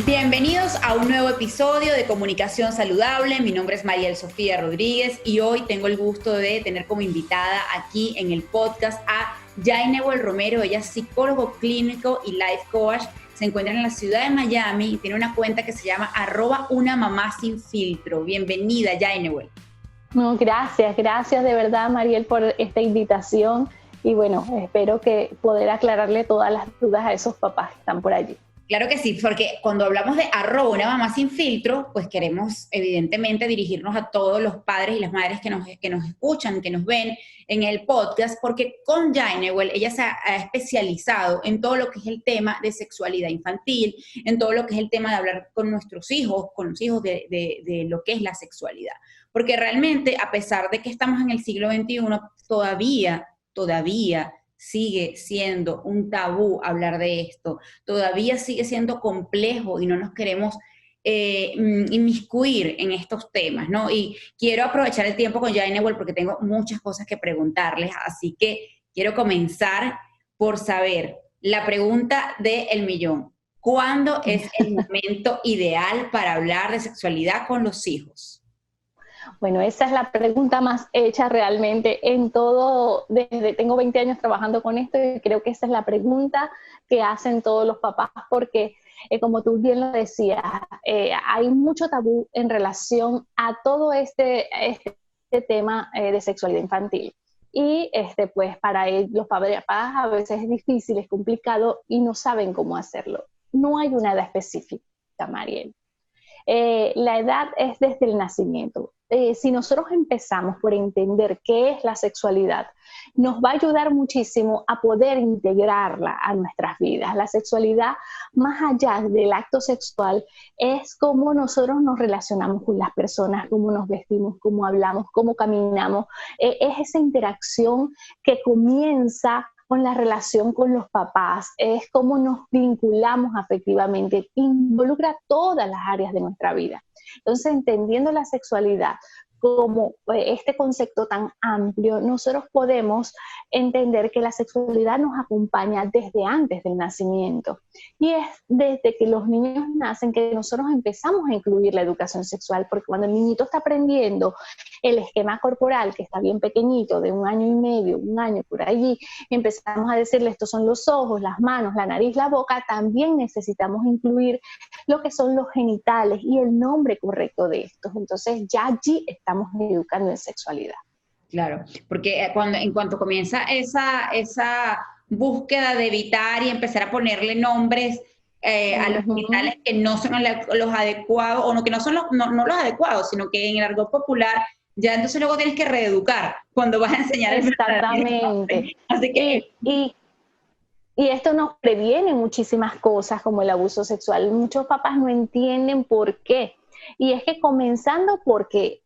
Bienvenidos a un nuevo episodio de Comunicación Saludable. Mi nombre es Mariel Sofía Rodríguez y hoy tengo el gusto de tener como invitada aquí en el podcast a Jainewell Romero. Ella es psicólogo clínico y life coach. Se encuentra en la ciudad de Miami y tiene una cuenta que se llama @unamamasinfiltro. Bienvenida, Jainewell. No, gracias de verdad, Mariel, por esta invitación. Y bueno, espero que poder aclararle todas las dudas a esos papás que están por allí. Claro que sí, porque cuando hablamos de @unamamasinfiltro, pues queremos evidentemente dirigirnos a todos los padres y las madres que nos escuchan, que nos ven en el podcast, porque con Jainewell ella se ha especializado en todo lo que es el tema de sexualidad infantil, en todo lo que es el tema de hablar con nuestros hijos, con los hijos de lo que es la sexualidad. Porque realmente, a pesar de que estamos en el siglo XXI, todavía sigue siendo un tabú hablar de esto, todavía sigue siendo complejo y no nos queremos inmiscuir en estos temas, ¿no? Y quiero aprovechar el tiempo con Jainewell porque tengo muchas cosas que preguntarles, así que quiero comenzar por saber la pregunta del millón. ¿Cuándo es el momento ideal para hablar de sexualidad con los hijos? Bueno, esa es la pregunta más hecha realmente en todo, tengo 20 años trabajando con esto y creo que esa es la pregunta que hacen todos los papás porque, como tú bien lo decías, hay mucho tabú en relación a todo este tema de sexualidad infantil. Y pues para los papás a veces es difícil, es complicado y no saben cómo hacerlo. No hay una edad específica, Mariel. La edad es desde el nacimiento. Si nosotros empezamos por entender qué es la sexualidad, nos va a ayudar muchísimo a poder integrarla a nuestras vidas. La sexualidad, más allá del acto sexual, es cómo nosotros nos relacionamos con las personas, cómo nos vestimos, cómo hablamos, cómo caminamos. Es esa interacción que comienza con la relación con los papás, es cómo nos vinculamos afectivamente, involucra todas las áreas de nuestra vida. Entonces, entendiendo la sexualidad como este concepto tan amplio, nosotros podemos entender que la sexualidad nos acompaña desde antes del nacimiento. Y es desde que los niños nacen que nosotros empezamos a incluir la educación sexual, porque cuando el niñito está aprendiendo el esquema corporal, que está bien pequeñito, de 1 año y medio, 1 año por allí, empezamos a decirle estos son los ojos, las manos, la nariz, la boca, también necesitamos incluir lo que son los genitales y el nombre correcto de estos. Entonces ya allí estamos educando en sexualidad. Claro, porque en cuanto comienza esa búsqueda de evitar y empezar a ponerle nombres a los genitales que no son los adecuados, o no, que no son no los adecuados, sino que en el argot popular, ya entonces luego tienes que reeducar cuando vas a enseñar el Exactamente. Así que y esto nos previene muchísimas cosas como el abuso sexual. Muchos papás no entienden por qué. Y es que comenzando porque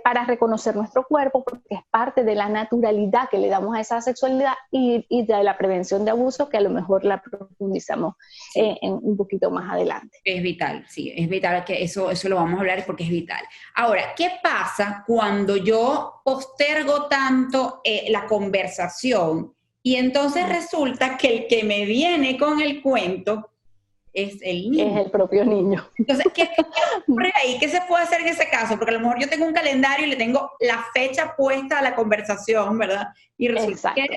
para reconocer nuestro cuerpo, porque es parte de la naturalidad que le damos a esa sexualidad y de la prevención de abuso, que a lo mejor la profundizamos en un poquito más adelante. Es vital, sí, es vital que eso lo vamos a hablar porque es vital. Ahora, ¿qué pasa cuando yo postergo tanto la conversación y entonces resulta que el que me viene con el cuento es el niño? Es el propio niño. Entonces, ¿qué ocurre ahí? ¿Qué se puede hacer en ese caso? Porque a lo mejor yo tengo un calendario y le tengo la fecha puesta a la conversación, ¿verdad? Y resulta que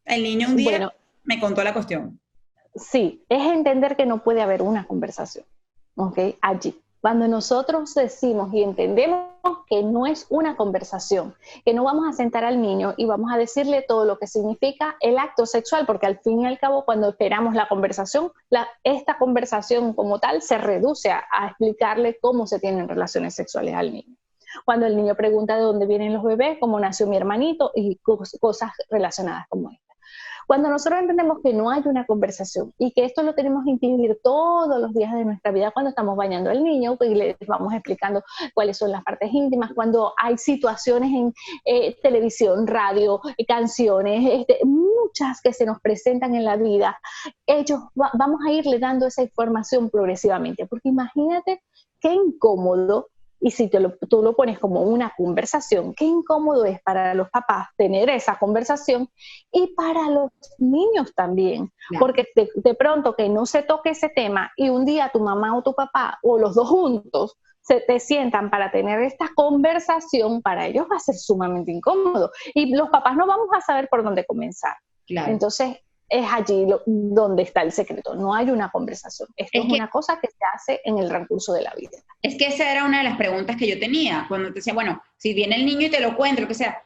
el niño un día me contó la cuestión. Sí, es entender que no puede haber una conversación, ¿ok? Allí. Cuando nosotros decimos y entendemos que no es una conversación, que no vamos a sentar al niño y vamos a decirle todo lo que significa el acto sexual, porque al fin y al cabo cuando esperamos la conversación, esta conversación como tal se reduce a explicarle cómo se tienen relaciones sexuales al niño. Cuando el niño pregunta de dónde vienen los bebés, cómo nació mi hermanito y cosas relacionadas como esta. Cuando nosotros entendemos que no hay una conversación y que esto lo tenemos que incluir todos los días de nuestra vida cuando estamos bañando al niño, pues les vamos explicando cuáles son las partes íntimas, cuando hay situaciones en televisión, radio, canciones, muchas que se nos presentan en la vida, vamos a irle dando esa información progresivamente, porque imagínate qué incómodo Y si tú lo pones como una conversación, qué incómodo es para los papás tener esa conversación y para los niños también. Claro. Porque de pronto que no se toque ese tema y un día tu mamá o tu papá o los dos juntos se te sientan para tener esta conversación, para ellos va a ser sumamente incómodo. Y los papás no vamos a saber por dónde comenzar. Claro. Entonces, es allí donde está el secreto. No hay una conversación. Esto es una cosa que se hace en el transcurso de la vida. Es que esa era una de las preguntas que yo tenía, cuando te decía, bueno, si viene el niño y te lo cuenta, lo que sea,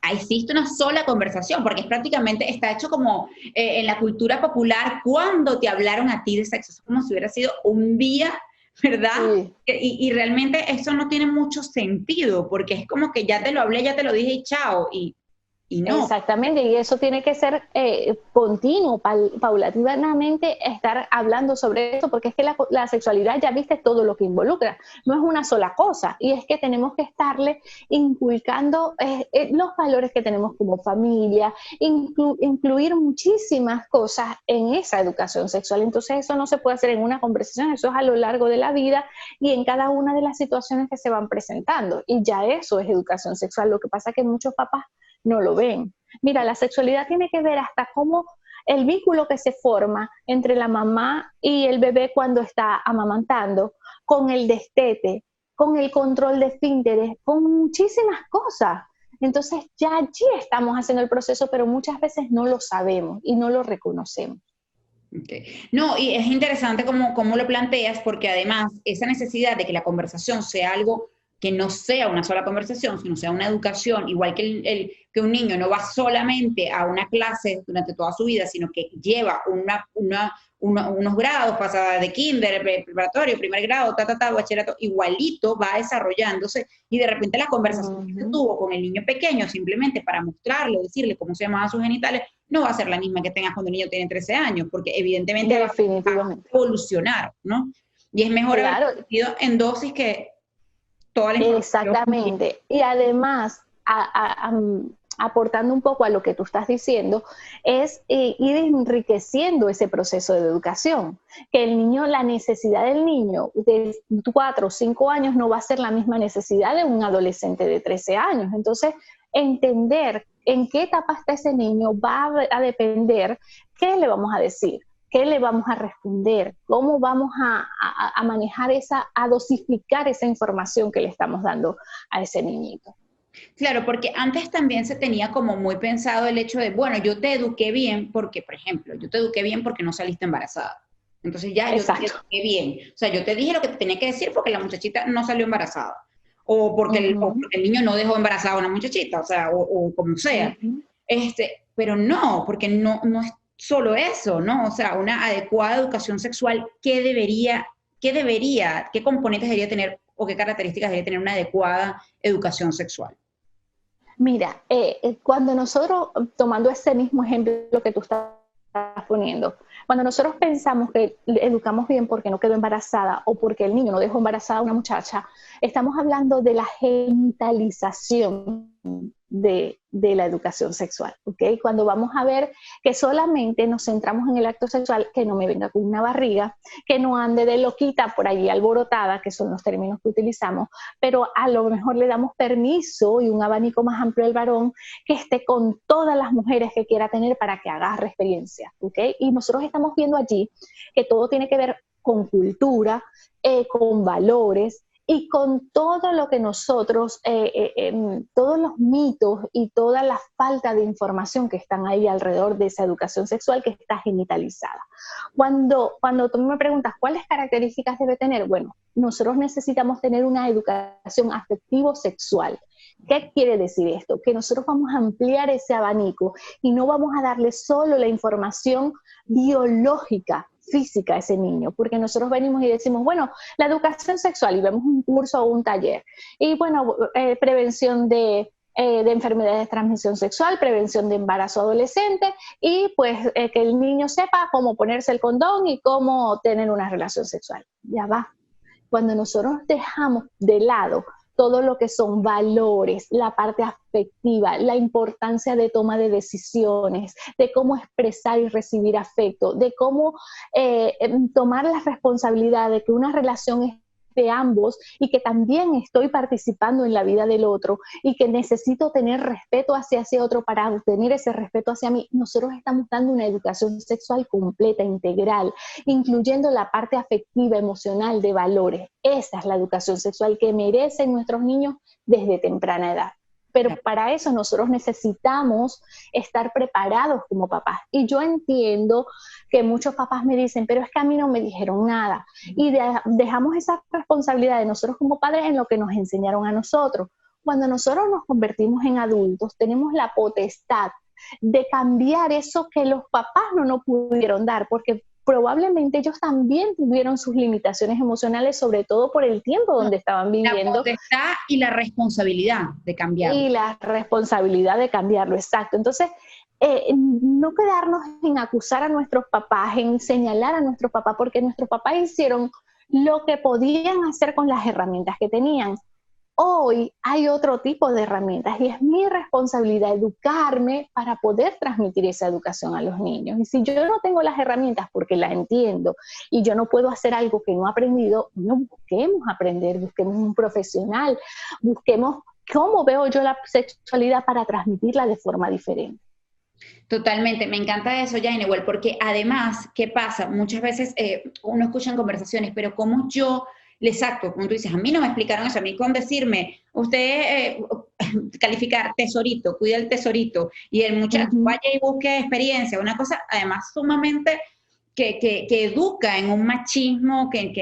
existe una sola conversación, porque es prácticamente, está hecho como en la cultura popular, cuando te hablaron a ti de sexo, es como si hubiera sido un día, ¿verdad? Sí. Y realmente eso no tiene mucho sentido, porque es como que ya te lo hablé, ya te lo dije y chao, y no. Exactamente, y eso tiene que ser continuo, paulatinamente estar hablando sobre eso, porque es que la sexualidad, ya viste todo lo que involucra, no es una sola cosa, y es que tenemos que estarle inculcando los valores que tenemos como familia, incluir muchísimas cosas en esa educación sexual. Entonces eso no se puede hacer en una conversación, eso es a lo largo de la vida y en cada una de las situaciones que se van presentando, y ya eso es educación sexual. Lo que pasa es que muchos papás no lo ven. Mira, la sexualidad tiene que ver hasta cómo el vínculo que se forma entre la mamá y el bebé cuando está amamantando, con el destete, con el control de esfínteres, con muchísimas cosas. Entonces ya allí estamos haciendo el proceso, pero muchas veces no lo sabemos y no lo reconocemos. Okay. No, y es interesante cómo lo planteas, porque además esa necesidad de que la conversación sea algo que no sea una sola conversación, sino sea una educación, igual que, que un niño no va solamente a una clase durante toda su vida, sino que lleva unos grados, pasa de kinder, preparatorio, primer grado, bachillerato, igualito va desarrollándose, y de repente la conversación que se tuvo con el niño pequeño, simplemente para mostrarle, decirle cómo se llamaban sus genitales, no va a ser la misma que tengas cuando el niño tiene 13 años, porque evidentemente va a evolucionar, ¿no? Y es mejor haber metido en dosis que toda la información. Exactamente. Y además, aportando un poco a lo que tú estás diciendo, es ir enriqueciendo ese proceso de educación. Que el niño, la necesidad del niño de 4 o 5 años no va a ser la misma necesidad de un adolescente de 13 años. Entonces, entender en qué etapa está ese niño va a depender qué le vamos a decir, qué le vamos a responder, cómo vamos a manejar a dosificar esa información que le estamos dando a ese niñito. Claro, porque antes también se tenía como muy pensado el hecho de, bueno, yo te eduqué bien porque, por ejemplo, yo te eduqué bien porque no saliste embarazada. Entonces ya Exacto. Yo te eduqué bien. O sea, yo te dije lo que te tenía que decir porque la muchachita no salió embarazada. O porque el niño no dejó embarazada a una muchachita, o sea, o como sea. Pero no, porque no es solo eso, ¿no? O sea, una adecuada educación sexual, ¿qué componentes debería tener o qué características debería tener una adecuada educación sexual? Mira, cuando nosotros, tomando ese mismo ejemplo que tú estás poniendo, cuando nosotros pensamos que educamos bien porque no quedó embarazada o porque el niño no dejó embarazada a una muchacha, estamos hablando de la genitalización de la educación sexual, ¿ok? Cuando vamos a ver que solamente nos centramos en el acto sexual, que no me venga con una barriga, que no ande de loquita por allí alborotada, que son los términos que utilizamos, pero a lo mejor le damos permiso y un abanico más amplio al varón que esté con todas las mujeres que quiera tener para que agarre experiencia, ¿ok? Y nosotros estamos viendo allí que todo tiene que ver con cultura, con valores, y con todo lo que nosotros, todos los mitos y toda la falta de información que están ahí alrededor de esa educación sexual que está genitalizada. Cuando tú me preguntas cuáles características debe tener, bueno, nosotros necesitamos tener una educación afectivo-sexual. ¿Qué quiere decir esto? Que nosotros vamos a ampliar ese abanico y no vamos a darle solo la información biológica, física a ese niño, porque nosotros venimos y decimos, bueno, la educación sexual, y vemos un curso o un taller, y bueno, prevención de enfermedades de transmisión sexual, prevención de embarazo adolescente, y pues que el niño sepa cómo ponerse el condón y cómo tener una relación sexual. Ya va. Cuando nosotros dejamos de lado todo lo que son valores, la parte afectiva, la importancia de toma de decisiones, de cómo expresar y recibir afecto, de cómo tomar la responsabilidad de que una relación es de ambos y que también estoy participando en la vida del otro y que necesito tener respeto hacia ese otro para obtener ese respeto hacia mí, nosotros estamos dando una educación sexual completa, integral, incluyendo la parte afectiva, emocional, de valores. Esa es la educación sexual que merecen nuestros niños desde temprana edad. Pero para eso nosotros necesitamos estar preparados como papás. Y yo entiendo que muchos papás me dicen, pero es que a mí no me dijeron nada. Y dejamos esa responsabilidad de nosotros como padres en lo que nos enseñaron a nosotros. Cuando nosotros nos convertimos en adultos, tenemos la potestad de cambiar eso que los papás no nos pudieron dar, porque probablemente ellos también tuvieron sus limitaciones emocionales, sobre todo por el tiempo donde estaban viviendo. La potestad y la responsabilidad de cambiarlo. Y la responsabilidad de cambiarlo, exacto. Entonces, no quedarnos en acusar a nuestros papás, en señalar a nuestros papás, porque nuestros papás hicieron lo que podían hacer con las herramientas que tenían. Hoy hay otro tipo de herramientas y es mi responsabilidad educarme para poder transmitir esa educación a los niños. Y si yo no tengo las herramientas porque las entiendo y yo no puedo hacer algo que no he aprendido, no busquemos aprender, busquemos un profesional, busquemos cómo veo yo la sexualidad para transmitirla de forma diferente. Totalmente, me encanta eso, Jainewell, porque además, ¿qué pasa? Muchas veces uno escucha en conversaciones, pero ¿cómo yo exacto, como tú dices, a mí no me explicaron eso, a mí con decirme, usted calificar tesorito, cuida el tesorito, y el muchacho vaya y busque experiencia, una cosa además sumamente que educa en un machismo que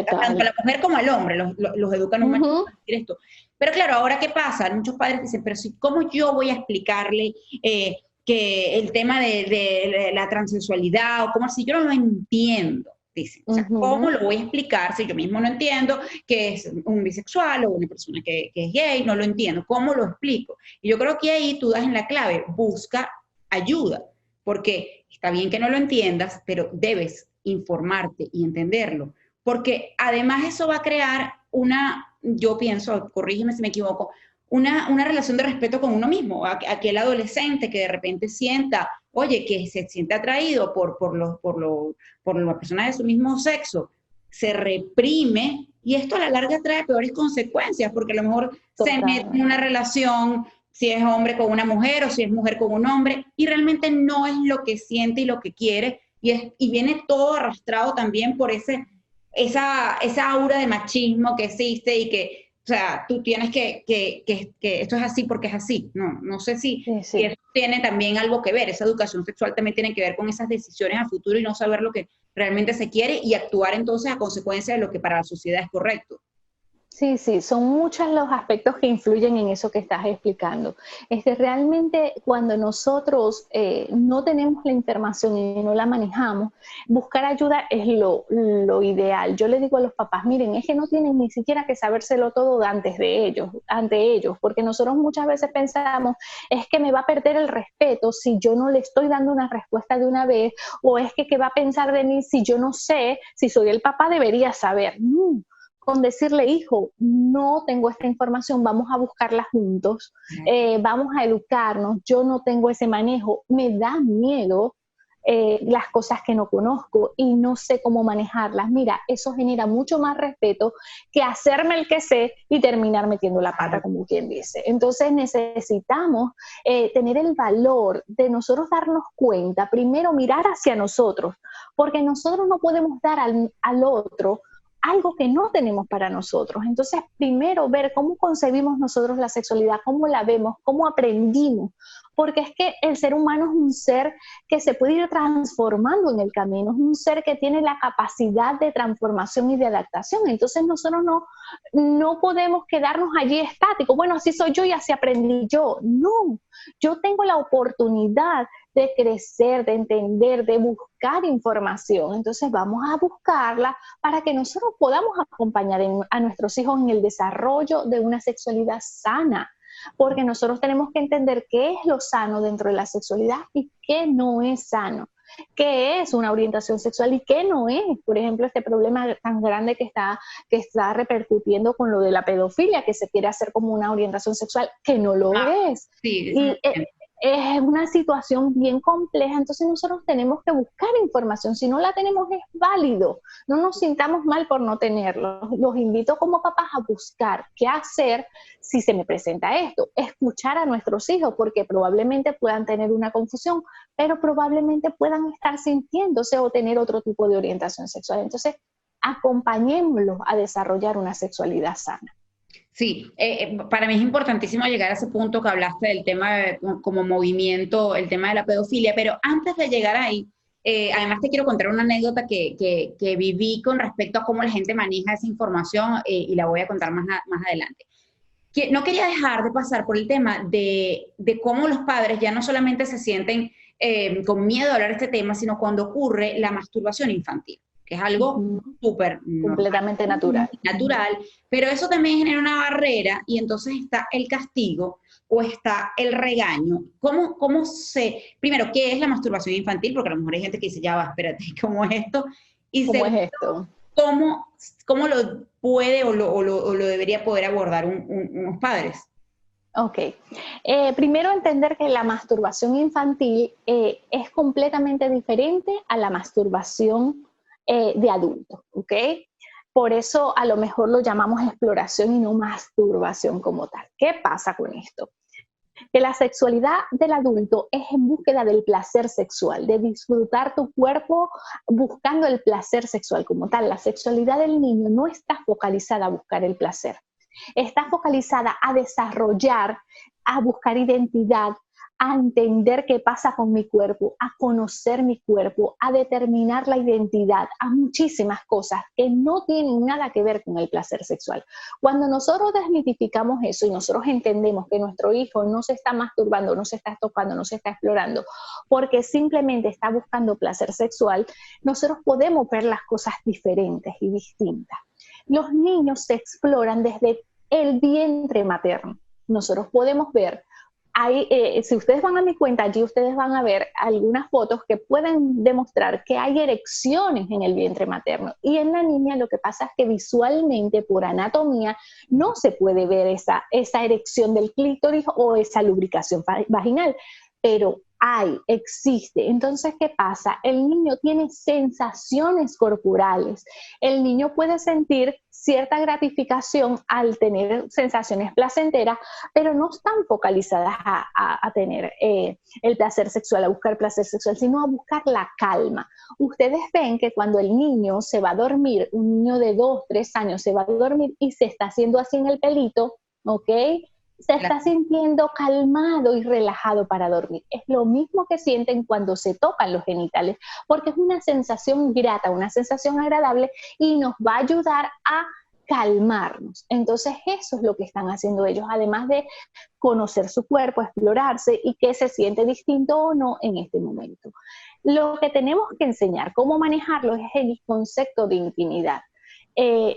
tanto a la mujer como al hombre los educa en un machismo esto. Pero claro, ahora ¿qué pasa? Muchos padres dicen, pero si, ¿cómo yo voy a explicarle que el tema de la transexualidad, o cómo si yo no lo entiendo? Dicen, o sea, ¿cómo lo voy a explicar si yo mismo no entiendo que es un bisexual o una persona que es gay? No lo entiendo, ¿cómo lo explico? Y yo creo que ahí tú das en la clave, busca ayuda, porque está bien que no lo entiendas, pero debes informarte y entenderlo, porque además eso va a crear yo pienso, corrígeme si me equivoco, una relación de respeto con uno mismo, aquel adolescente que de repente sienta, oye, que se siente atraído por las personas de su mismo sexo, se reprime y esto a la larga trae peores consecuencias, porque a lo mejor se mete en una relación, si es hombre con una mujer o si es mujer con un hombre, y realmente no es lo que siente y lo que quiere, y viene todo arrastrado también por esa aura de machismo que existe y que, o sea, tú tienes que esto es así porque es así. No sé si eso tiene también algo que ver. Esa educación sexual también tiene que ver con esas decisiones a futuro y no saber lo que realmente se quiere y actuar entonces a consecuencia de lo que para la sociedad es correcto. Sí, son muchos los aspectos que influyen en eso que estás explicando. Realmente cuando nosotros no tenemos la información y no la manejamos, buscar ayuda es lo ideal. Yo le digo a los papás, miren, es que no tienen ni siquiera que sabérselo todo ante ellos, porque nosotros muchas veces pensamos, es que me va a perder el respeto si yo no le estoy dando una respuesta de una vez, o es que ¿qué va a pensar de mí si yo no sé, si soy el papá debería saber? Con decirle, hijo, no tengo esta información, vamos a buscarla juntos, vamos a educarnos, yo no tengo ese manejo, me da miedo las cosas que no conozco y no sé cómo manejarlas. Mira, eso genera mucho más respeto que hacerme el que sé y terminar metiendo la pata, como quien dice. Entonces necesitamos tener el valor de nosotros darnos cuenta, primero mirar hacia nosotros, porque nosotros no podemos dar al otro algo que no tenemos para nosotros. Entonces, primero ver cómo concebimos nosotros la sexualidad, cómo la vemos, cómo aprendimos, porque es que el ser humano es un ser que se puede ir transformando en el camino, es un ser que tiene la capacidad de transformación y de adaptación. Entonces, nosotros no podemos quedarnos allí estáticos. Bueno, así soy yo y así aprendí yo. No, yo tengo la oportunidad de crecer, de entender, de buscar información. Entonces vamos a buscarla para que nosotros podamos acompañar a nuestros hijos en el desarrollo de una sexualidad sana, porque nosotros tenemos que entender qué es lo sano dentro de la sexualidad y qué no es sano, qué es una orientación sexual y qué no es. Por ejemplo, este problema tan grande que está repercutiendo con lo de la pedofilia, que se quiere hacer como una orientación sexual que no lo es. Sí, es una situación bien compleja, entonces nosotros tenemos que buscar información. Si no la tenemos es válido, no nos sintamos mal por no tenerlo. Los invito como papás a buscar qué hacer si se me presenta esto, escuchar a nuestros hijos, porque probablemente puedan tener una confusión, pero probablemente puedan estar sintiéndose o tener otro tipo de orientación sexual. Entonces, acompañémoslos a desarrollar una sexualidad sana. Sí, para mí es importantísimo llegar a ese punto que hablaste del tema como movimiento, el tema de la pedofilia, pero antes de llegar ahí, además te quiero contar una anécdota que viví con respecto a cómo la gente maneja esa información y la voy a contar más adelante. No quería dejar de pasar por el tema de cómo los padres ya no solamente se sienten con miedo de hablar de este tema, sino cuando ocurre la masturbación infantil, que es algo súper completamente natural, pero eso también genera una barrera y entonces está el castigo o está el regaño. Primero, ¿qué es la masturbación infantil? Porque a lo mejor hay gente que dice, ya va, espérate, ¿cómo es esto? Y ¿Cómo segundo, es esto? ¿cómo lo puede o lo debería poder abordar unos padres? Ok. Primero entender que la masturbación infantil es completamente diferente a la masturbación de adulto, ¿ok? Por eso a lo mejor lo llamamos exploración y no masturbación como tal. ¿Qué pasa con esto? Que la sexualidad del adulto es en búsqueda del placer sexual, de disfrutar tu cuerpo buscando el placer sexual como tal. La sexualidad del niño no está focalizada a buscar el placer, está focalizada a desarrollar, a buscar identidad, a entender qué pasa con mi cuerpo, a conocer mi cuerpo, a determinar la identidad, a muchísimas cosas que no tienen nada que ver con el placer sexual. Cuando nosotros desmitificamos eso y nosotros entendemos que nuestro hijo no se está masturbando, no se está tocando, no se está explorando, porque simplemente está buscando placer sexual, nosotros podemos ver las cosas diferentes y distintas. Los niños se exploran desde el vientre materno. Nosotros podemos ver, si ustedes van a mi cuenta, allí ustedes van a ver algunas fotos que pueden demostrar que hay erecciones en el vientre materno. Y en la niña lo que pasa es que visualmente, por anatomía, no se puede ver esa erección del clítoris o esa lubricación vaginal, pero existe. Entonces, ¿qué pasa? El niño tiene sensaciones corporales. El niño puede sentir cierta gratificación al tener sensaciones placenteras, pero no están focalizadas a tener el placer sexual, a buscar placer sexual, sino a buscar la calma. Ustedes ven que cuando el niño se va a dormir, un niño de 2, 3 años se va a dormir y se está haciendo así en el pelito, ¿ok? Se está sintiendo calmado y relajado para dormir. Es lo mismo que sienten cuando se tocan los genitales, porque es una sensación grata, una sensación agradable y nos va a ayudar a calmarnos. Entonces eso es lo que están haciendo ellos, además de conocer su cuerpo, explorarse y qué se siente distinto o no en este momento. Lo que tenemos que enseñar, cómo manejarlo, es el concepto de intimidad.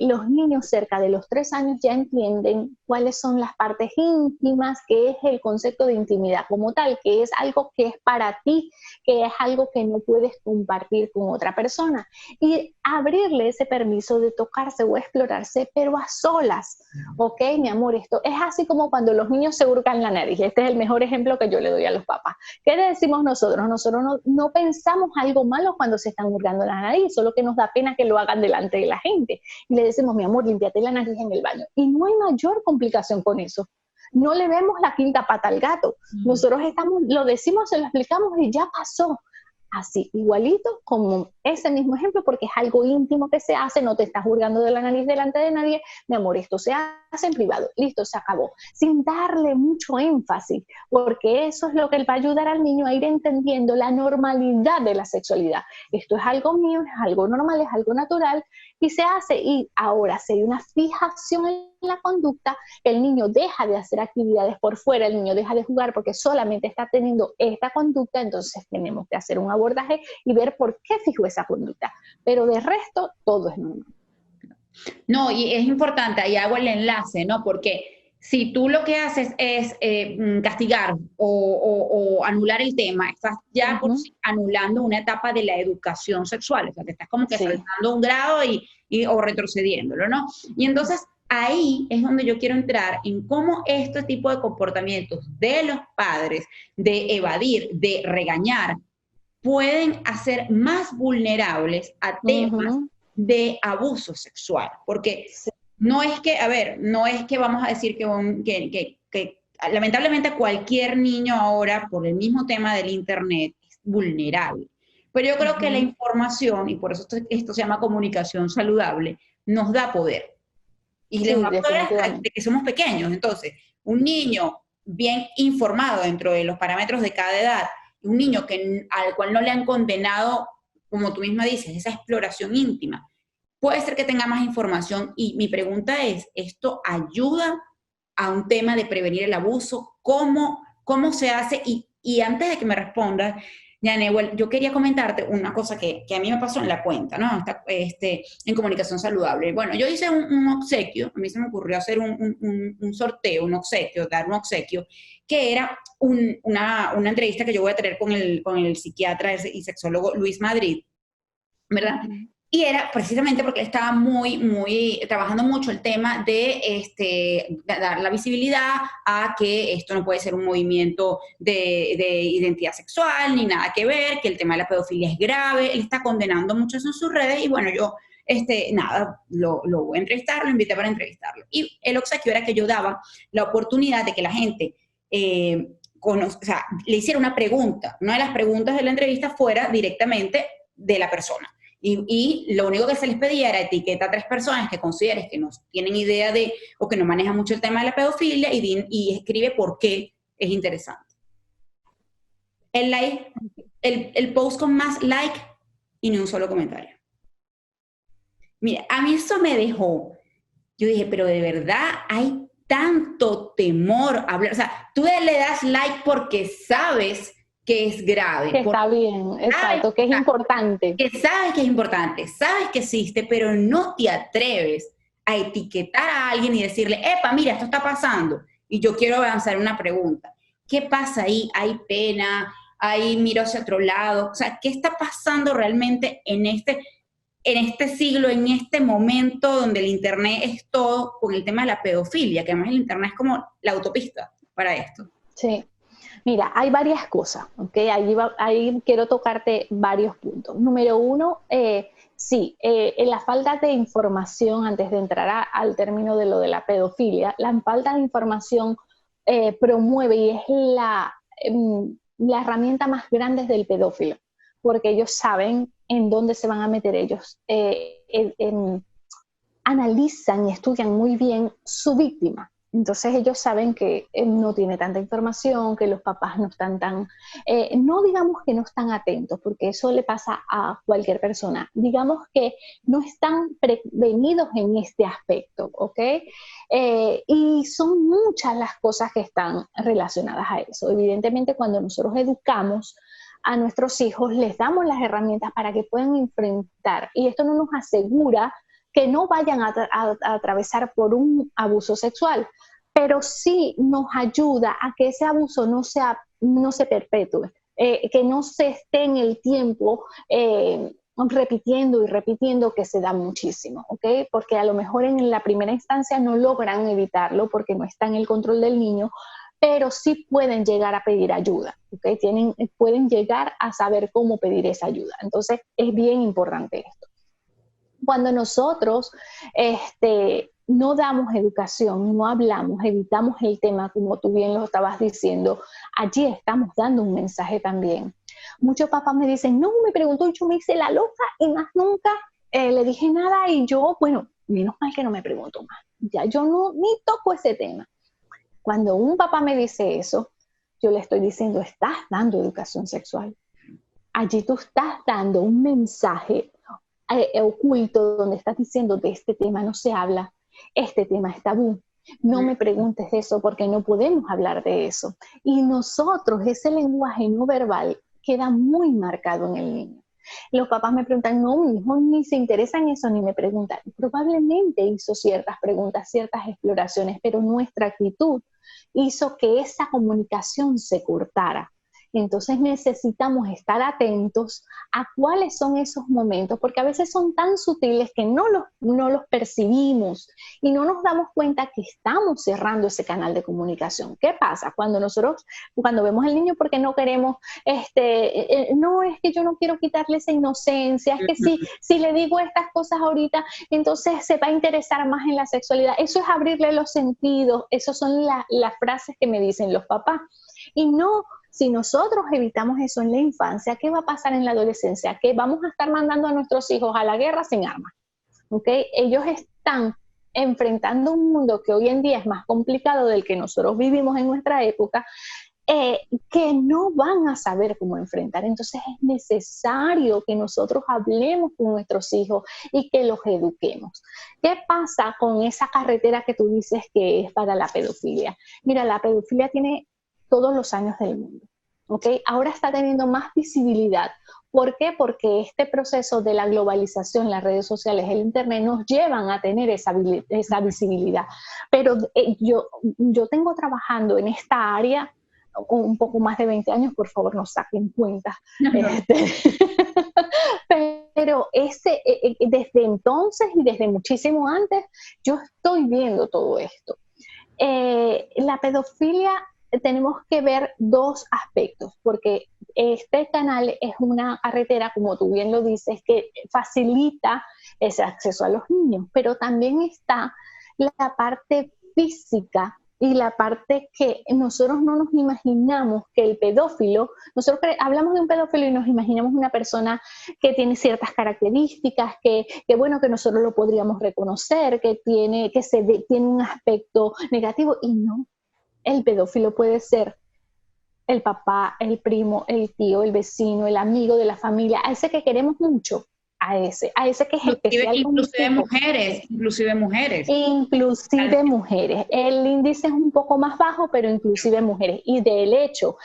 Los niños cerca de los 3 años ya entienden cuáles son las partes íntimas, que es el concepto de intimidad como tal, que es algo que es para ti, que es algo que no puedes compartir con otra persona. Y abrirle ese permiso de tocarse o explorarse, pero a solas. Ok, mi amor, esto es así como cuando los niños se hurgan la nariz. Este es el mejor ejemplo que yo le doy a los papás. ¿Qué le decimos nosotros? Nosotros no pensamos algo malo cuando se están hurgando la nariz, solo que nos da pena que lo hagan delante de la gente. Y le decimos, mi amor, límpiate la nariz en el baño. Y no hay mayor complicación con eso. No le vemos la quinta pata al gato. Nosotros lo decimos, se lo explicamos y ya pasó. Así, igualito como ese mismo ejemplo, porque es algo íntimo que se hace, no te estás hurgando de la nariz delante de nadie, mi amor, esto se hace en privado, listo, se acabó, sin darle mucho énfasis, porque eso es lo que va a ayudar al niño a ir entendiendo la normalidad de la sexualidad. Esto es algo mío, es algo normal, es algo natural, y se hace, y ahora si hay una fijación en la conducta, el niño deja de hacer actividades por fuera, el niño deja de jugar porque solamente está teniendo esta conducta, entonces tenemos que hacer un abordaje y ver por qué fijó esa conducta, pero de resto todo es normal. No, y es importante, ahí hago el enlace, ¿no? Porque si tú lo que haces es castigar o anular el tema, estás ya anulando una etapa de la educación sexual, o sea, que estás como que saltando un grado o retrocediéndolo, ¿no? Y entonces ahí es donde yo quiero entrar en cómo este tipo de comportamientos de los padres, de evadir, de regañar, pueden hacer más vulnerables a temas Ujú. de abuso sexual. Porque Sí, no es que, a ver, no es que vamos a decir que lamentablemente cualquier niño ahora, por el mismo tema del Internet, es vulnerable. Pero yo creo que la ujú. información, y por eso esto se llama comunicación saludable, nos da poder. Y les Sí, da poder definitivamente. de que somos pequeños. Entonces, un niño bien informado dentro de los parámetros de cada edad, un niño al cual no le han condenado, como tú misma dices, esa exploración íntima, puede ser que tenga más información. Y mi pregunta es, ¿esto ayuda a un tema de prevenir el abuso? ¿Cómo se hace? Y antes de que me respondas, Yanewel, yo quería comentarte una cosa que a mí me pasó en la cuenta, ¿no? En comunicación saludable. Bueno, yo hice un obsequio, a mí se me ocurrió hacer un sorteo, un obsequio, dar un obsequio, que era una entrevista que yo voy a tener con el psiquiatra y sexólogo Luis Madrid, ¿verdad? Ujú. Y era precisamente porque él estaba trabajando mucho el tema de dar la visibilidad a que esto no puede ser un movimiento de identidad sexual, ni nada que ver, que el tema de la pedofilia es grave. Él está condenando mucho eso en sus redes y bueno, yo, nada, lo voy a entrevistar, lo invité para entrevistarlo. Y el obsequio era que yo daba la oportunidad de que la gente o sea, le hiciera una pregunta. Una de las preguntas de la entrevista fuera directamente de la persona. Y lo único que se les pedía era etiqueta a 3 personas que consideres que no tienen idea de o que no manejan mucho el tema de la pedofilia y escribe por qué es interesante. El, like, el post con más like y ni un solo comentario. Mira, a mí eso me dejó. Yo dije, pero de verdad hay tanto temor a hablar. O sea, tú le das like porque sabes que es grave, Que porque está bien, sabes exacto, que es importante. que sabes que es importante, sabes que existe, pero no te atreves a etiquetar a alguien y decirle, epa, mira, esto está pasando y yo quiero avanzar una pregunta. ¿Qué pasa ahí? ¿Hay pena? ¿Hay miro hacia otro lado? O sea, ¿qué está pasando realmente en este siglo, en este momento donde el Internet es todo con el tema de la pedofilia, que además el Internet es como la autopista para esto? Sí. Mira, hay varias cosas, ¿ok? Ahí quiero tocarte varios puntos. Número uno, sí, en la falta de información, antes de entrar al término de lo de la pedofilia, la falta de información promueve y es la herramienta más grande del pedófilo, porque ellos saben en dónde se van a meter ellos. Analizan y estudian muy bien su víctima. Entonces ellos saben que no tiene tanta información, que los papás no están no digamos que no están atentos, porque eso le pasa a cualquier persona, digamos que no están prevenidos en este aspecto, ¿ok? Y son muchas las cosas que están relacionadas a eso. Evidentemente, cuando nosotros educamos a nuestros hijos, les damos las herramientas para que puedan enfrentar, y esto no nos asegura que no vayan a atravesar por un abuso sexual, pero sí nos ayuda a que ese abuso no se perpetúe, que no se esté en el tiempo repitiendo y repitiendo, que se da muchísimo, ¿ok? Porque a lo mejor en la primera instancia no logran evitarlo porque no está en el control del niño, pero sí pueden llegar a pedir ayuda, ¿ok? Pueden llegar a saber cómo pedir esa ayuda. Entonces es bien importante esto. Cuando nosotros no damos educación, no hablamos, evitamos el tema, como tú bien lo estabas diciendo, allí estamos dando un mensaje también. Muchos papás me dicen, no, me preguntó, yo me hice la loca y más nunca le dije nada, y yo, bueno, menos mal que no me pregunto más. Ya yo no ni toco ese tema. Cuando un papá me dice eso, yo le estoy diciendo, estás dando educación sexual. Allí tú estás dando un mensaje oculto, donde estás diciendo, de este tema no se habla, este tema es tabú, no me preguntes eso porque no podemos hablar de eso. Y nosotros, ese lenguaje no verbal queda muy marcado en el niño. Los papás me preguntan, no, mi hijo ni se interesa en eso, ni me preguntan. Probablemente hizo ciertas preguntas, ciertas exploraciones, pero nuestra actitud hizo que esa comunicación se cortara. Entonces necesitamos estar atentos a cuáles son esos momentos, porque a veces son tan sutiles que no los percibimos y no nos damos cuenta que estamos cerrando ese canal de comunicación. ¿Qué pasa? Cuando vemos al niño porque no queremos, no, es que yo no quiero quitarle esa inocencia, es que si le digo estas cosas ahorita, entonces se va a interesar más en la sexualidad. Eso es abrirle los sentidos, esas son las frases que me dicen los papás. Y no, si nosotros evitamos eso en la infancia, ¿qué va a pasar en la adolescencia? Que vamos a estar mandando a nuestros hijos a la guerra sin armas, ¿ok? Ellos están enfrentando un mundo que hoy en día es más complicado del que nosotros vivimos en nuestra época, que no van a saber cómo enfrentar. Entonces es necesario que nosotros hablemos con nuestros hijos y que los eduquemos. ¿Qué pasa con esa carretera que tú dices que es para la pedofilia? Mira, la pedofilia tiene todos los años del mundo, ¿ok? Ahora está teniendo más visibilidad. ¿Por qué? Porque este proceso de la globalización, las redes sociales, el internet, nos llevan a tener esa visibilidad. Pero yo tengo trabajando en esta área un poco más de 20 años, por favor, no saquen cuenta. Pero desde entonces y desde muchísimo antes, yo estoy viendo todo esto. La pedofilia, tenemos que ver dos aspectos, porque este canal es una carretera, como tú bien lo dices, que facilita ese acceso a los niños, pero también está la parte física y la parte que nosotros no nos imaginamos que el pedófilo, nosotros hablamos de un pedófilo y nos imaginamos una persona que tiene ciertas características, que nosotros lo podríamos reconocer, que tiene un aspecto negativo, y no. El pedófilo puede ser el papá, el primo, el tío, el vecino, el amigo de la familia, a ese que queremos mucho, a ese que es especial. Inclusive mujeres. Inclusive mujeres. El índice es un poco más bajo, pero inclusive mujeres. Y de hecho,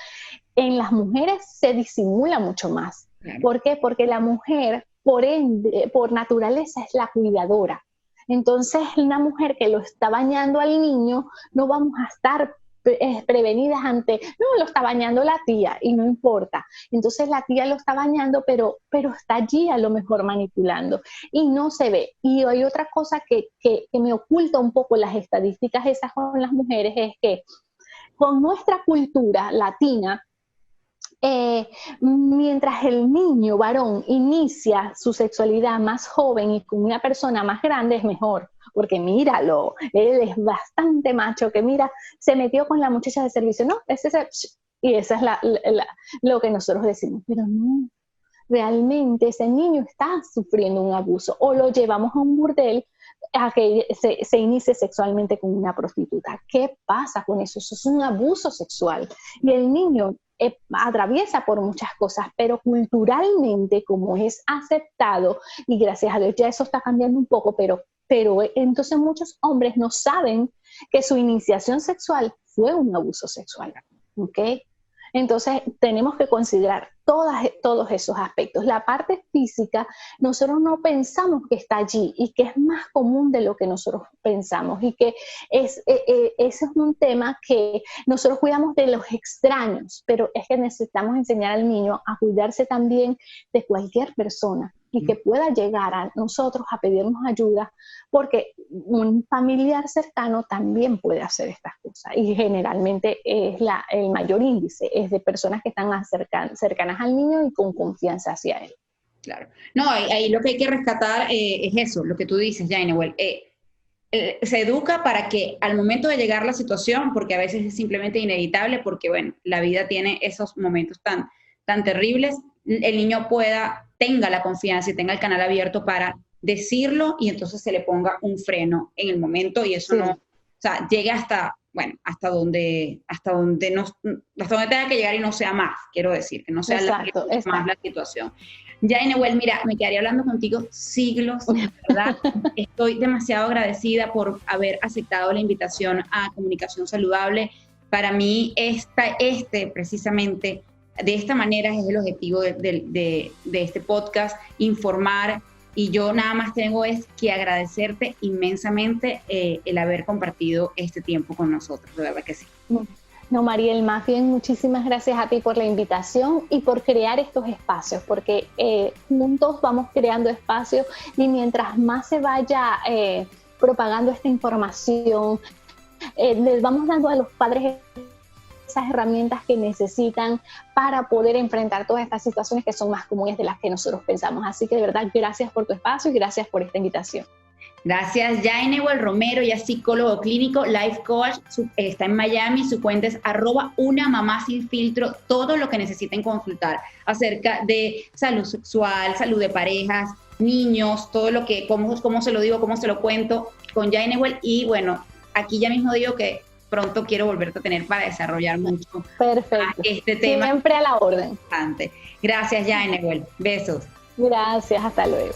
en las mujeres se disimula mucho más. Claro. ¿Por qué? Porque la mujer, por naturaleza, es la cuidadora. Entonces, una mujer que lo está bañando al niño, no vamos a estar prevenidas ante, no, lo está bañando la tía y no importa. Entonces la tía lo está bañando, pero está allí a lo mejor manipulando y no se ve. Y hay otra cosa que me oculta un poco las estadísticas esas con las mujeres, es que con nuestra cultura latina, mientras el niño varón inicia su sexualidad más joven y con una persona más grande, es mejor, porque míralo, él es bastante macho, que mira, se metió con la muchacha de servicio, no, y esa es lo que nosotros decimos, pero no, realmente ese niño está sufriendo un abuso, o lo llevamos a un burdel a que se inicie sexualmente con una prostituta. ¿Qué pasa con eso? Eso es un abuso sexual, y el niño atraviesa por muchas cosas, pero culturalmente, como es aceptado, y gracias a Dios ya eso está cambiando un poco, pero entonces muchos hombres no saben que su iniciación sexual fue un abuso sexual, ¿ok? Entonces tenemos que considerar todos esos aspectos. La parte física, nosotros no pensamos que está allí y que es más común de lo que nosotros pensamos, y que ese es un tema que nosotros cuidamos de los extraños, pero es que necesitamos enseñar al niño a cuidarse también de cualquier persona y que pueda llegar a nosotros a pedirnos ayuda, porque un familiar cercano también puede hacer estas cosas, y generalmente es el mayor índice es de personas que están cercanas al niño y con confianza hacia él. Claro. No, ahí lo que hay que rescatar es eso, lo que tú dices, Jainewell. Se educa para que al momento de llegar la situación, porque a veces es simplemente inevitable, porque bueno, la vida tiene esos momentos tan terribles, el niño tenga la confianza y tenga el canal abierto para decirlo, y entonces se le ponga un freno en el momento, y eso no, o sea, llegue hasta donde tenga que llegar y no sea más, quiero decir, que no sea más la situación. Jainewell, mira, me quedaría hablando contigo siglos, de verdad. Estoy demasiado agradecida por haber aceptado la invitación a Comunicación Saludable. Para mí, precisamente, de esta manera es el objetivo de este podcast, informar, y yo nada más tengo que agradecerte inmensamente el haber compartido este tiempo con nosotros, de verdad que sí. No, Mariel, más bien muchísimas gracias a ti por la invitación y por crear estos espacios, porque juntos vamos creando espacios y mientras más se vaya propagando esta información, les vamos dando a los padres esas herramientas que necesitan para poder enfrentar todas estas situaciones que son más comunes de las que nosotros pensamos. Así que de verdad, gracias por tu espacio y gracias por esta invitación. Gracias, Jainewell Romero, ya psicólogo clínico, life coach, está en Miami, su cuenta es @unamamasinfiltro, todo lo que necesiten consultar acerca de salud sexual, salud de parejas, niños, todo lo que, cómo se lo digo, cómo se lo cuento con Jainewell. Y bueno, aquí ya mismo digo que pronto quiero volverte a tener para desarrollar mucho este tema. Siempre a la orden. Gracias, Jainewell. Besos. Gracias, hasta luego.